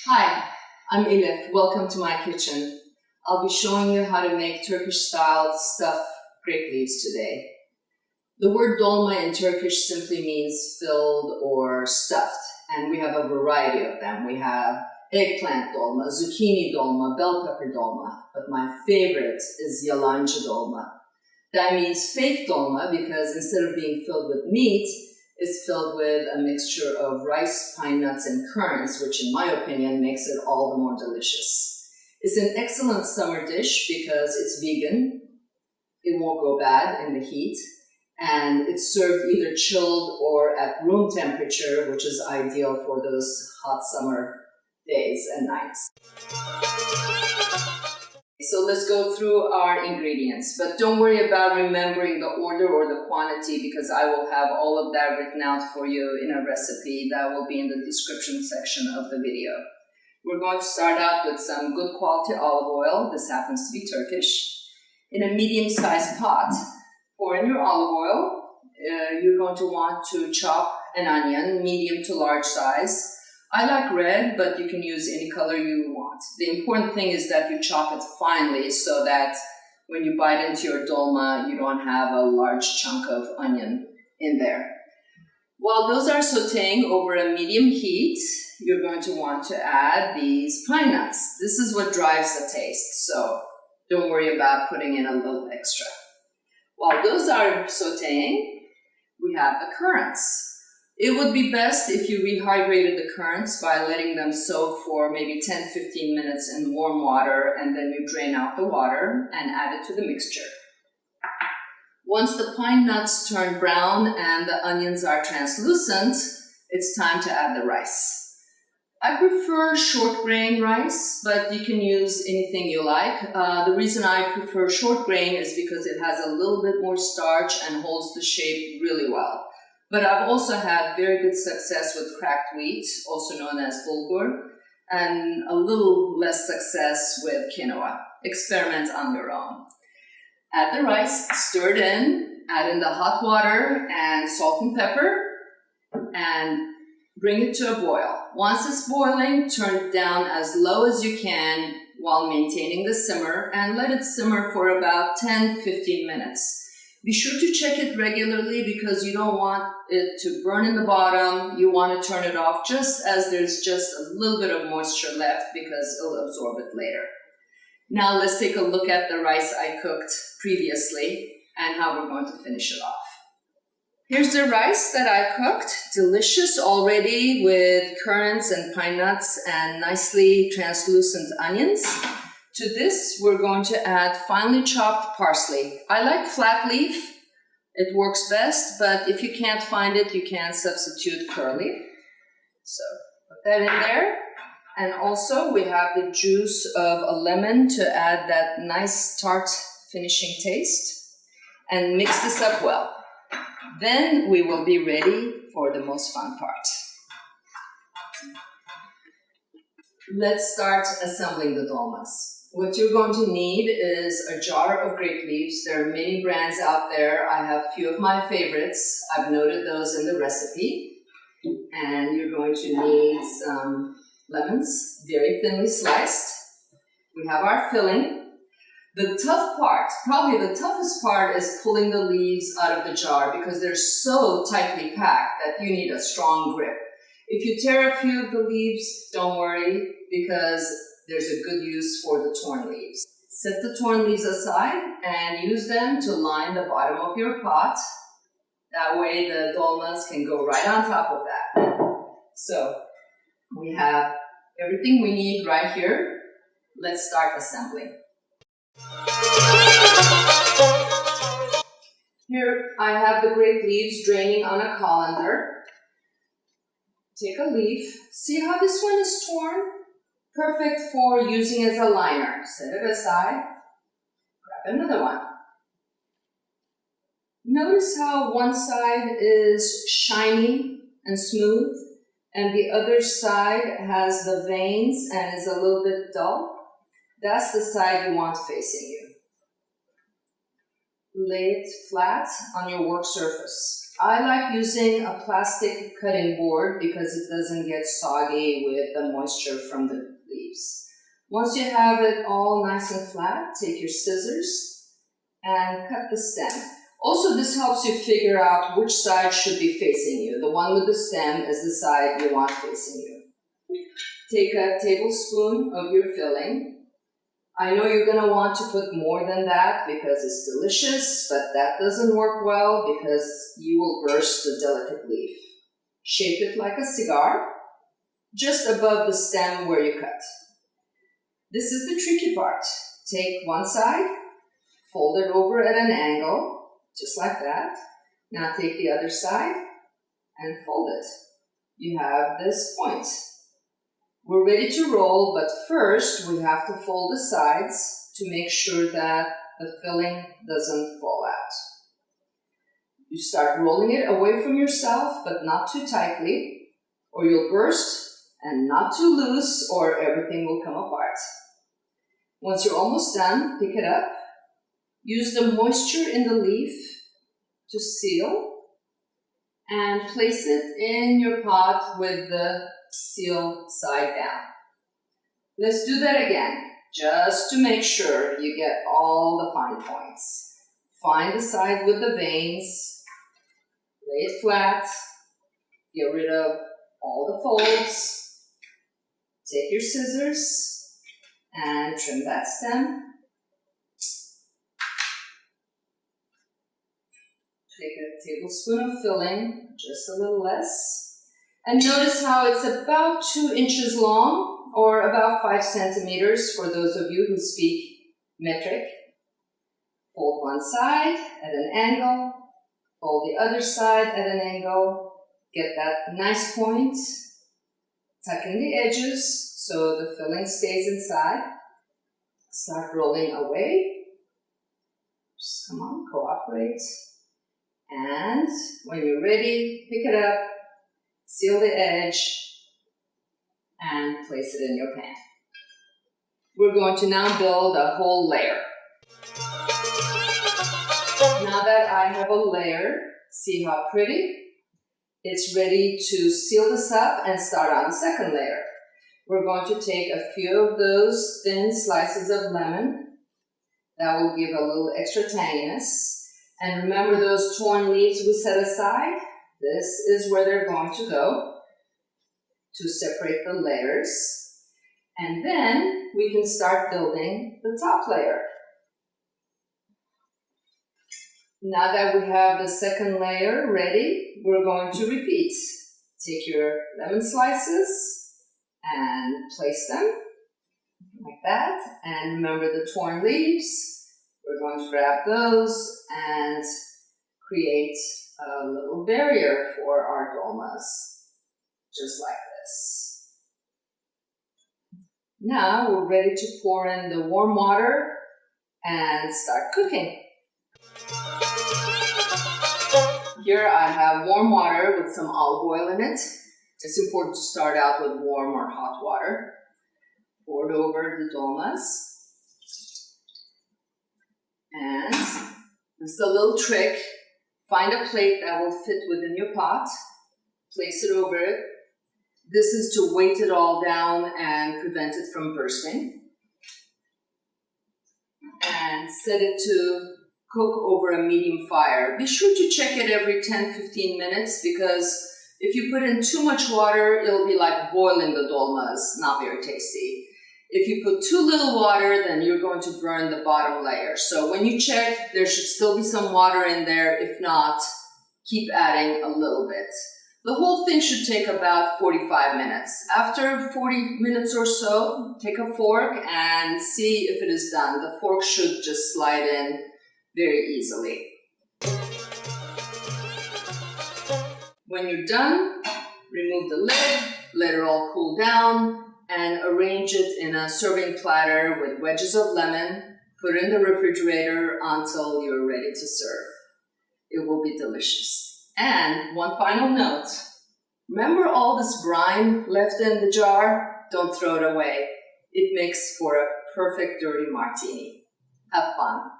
Hi, I'm Elif. Welcome to my kitchen. I'll be showing you how to make Turkish-style stuffed grape leaves today. The word dolma in Turkish simply means filled or stuffed, and we have a variety of them. We have eggplant dolma, zucchini dolma, bell pepper dolma, but my favorite is Yalancı Dolma. That means fake dolma because instead of being filled with meat, it's filled with a mixture of rice, pine nuts, and currants, which in my opinion makes it all the more delicious. It's an excellent summer dish because it's vegan, it won't go bad in the heat, and it's served either chilled or at room temperature, which is ideal for those hot summer days and nights. So let's go through our ingredients, but don't worry about remembering the order or the quantity because I will have all of that written out for you in a recipe that will be in the description section of the video. We're going to start out with some good quality olive oil. This happens to be Turkish. In a medium-sized pot, pour in your olive oil. You're going to want to chop an onion, medium to large size. I like red, but you can use any color you want. The important thing is that you chop it finely so that when you bite into your dolma, you don't have a large chunk of onion in there. While those are sauteing over a medium heat, you're going to want to add these pine nuts. This is what drives the taste, so don't worry about putting in a little extra. While those are sauteing, we have the currants. It would be best if you rehydrated the currants by letting them soak for maybe 10-15 minutes in warm water, and then you drain out the water and add it to the mixture. Once the pine nuts turn brown and the onions are translucent, it's time to add the rice. I prefer short grain rice, but you can use anything you like. The reason I prefer short grain is because it has a little bit more starch and holds the shape really well. But I've also had very good success with cracked wheat, also known as bulgur, and a little less success with quinoa. Experiment on your own. Add the rice, stir it in, add in the hot water and salt and pepper, and bring it to a boil. Once it's boiling, turn it down as low as you can while maintaining the simmer, and let it simmer for about 10-15 minutes. Be sure to check it regularly because you don't want it to burn in the bottom. You want to turn it off just as there's just a little bit of moisture left because it'll absorb it later. Now let's take a look at the rice I cooked previously and how we're going to finish it off. Here's the rice that I cooked. Delicious already with currants and pine nuts and nicely translucent onions. To this, we're going to add finely chopped parsley. I like flat leaf. It works best, but if you can't find it, you can substitute curly. So put that in there. And also we have the juice of a lemon to add that nice tart finishing taste. And mix this up well. Then we will be ready for the most fun part. Let's start assembling the dolmas. What you're going to need is a jar of grape leaves. There are many brands out there. I have a few of my favorites. I've noted those in the recipe. And you're going to need some lemons, very thinly sliced. We have our filling. The tough part, probably the toughest part, is pulling the leaves out of the jar because they're so tightly packed that you need a strong grip. If you tear a few of the leaves, don't worry because there's a good use for the torn leaves. Set the torn leaves aside and use them to line the bottom of your pot. That way the dolmas can go right on top of that. So we have everything we need right here. Let's start assembling. Here I have the grape leaves draining on a colander. Take a leaf. See how this one is torn? Perfect for using as a liner. Set it aside. Grab another one. Notice how one side is shiny and smooth and the other side has the veins and is a little bit dull. That's the side you want facing you. Lay it flat on your work surface. I like using a plastic cutting board because it doesn't get soggy with the moisture from the leaves. Once you have it all nice and flat, take your scissors and cut the stem. Also, this helps you figure out which side should be facing you. The one with the stem is the side you want facing you. Take a tablespoon of your filling. I know you're going to want to put more than that because it's delicious, but that doesn't work well because you will burst the delicate leaf. Shape it like a cigar, just above the stem where you cut. This is the tricky part. Take one side, fold it over at an angle, just like that. Now take the other side and fold it. You have this point. We're ready to roll, but first we have to fold the sides to make sure that the filling doesn't fall out. You start rolling it away from yourself, but not too tightly, or you'll burst, and not too loose, or everything will come apart. Once you're almost done, pick it up. Use the moisture in the leaf to seal, and place it in your pot with the seal side down. Let's do that again, just to make sure you get all the fine points. Find the side with the veins, lay it flat, get rid of all the folds, take your scissors and trim that stem. Take a tablespoon of filling, just a little less. And notice how it's about 2 inches long, or about 5 centimeters for those of you who speak metric. Fold one side at an angle, fold the other side at an angle, get that nice point, tuck in the edges so the filling stays inside. Start rolling away. Just come on, cooperate. And when you're ready, pick it up, seal the edge, and place it in your pan. We're going to now build a whole layer. Now that I have a layer, see how pretty? It's ready to seal this up and start on the second layer. We're going to take a few of those thin slices of lemon. That will give a little extra tanginess. And remember those torn leaves we set aside? This is where they're going to go to separate the layers. And then we can start building the top layer. Now that we have the second layer ready, we're going to repeat. Take your lemon slices and place them like that. And remember the torn leaves. We're going to grab those and create a little barrier for our dolmas, just like this. Now we're ready to pour in the warm water and start cooking. Here I have warm water with some olive oil in it. It's important to start out with warm or hot water. Poured over the dolmas. And this is a little trick. Find a plate that will fit within your pot. Place it over it. This is to weight it all down and prevent it from bursting. And set it to cook over a medium fire. Be sure to check it every 10-15 minutes because if you put in too much water, it'll be like boiling the dolmas, not very tasty. If you put too little water, then you're going to burn the bottom layer. So when you check, there should still be some water in there. If not, keep adding a little bit. The whole thing should take about 45 minutes. After 40 minutes or so, take a fork and see if it is done. The fork should just slide in very easily. When you're done, remove the lid, let it all cool down, and arrange it in a serving platter with wedges of lemon. Put it in the refrigerator until you're ready to serve. It will be delicious. And one final note. Remember all this brine left in the jar? Don't throw it away. It makes for a perfect dirty martini. Have fun.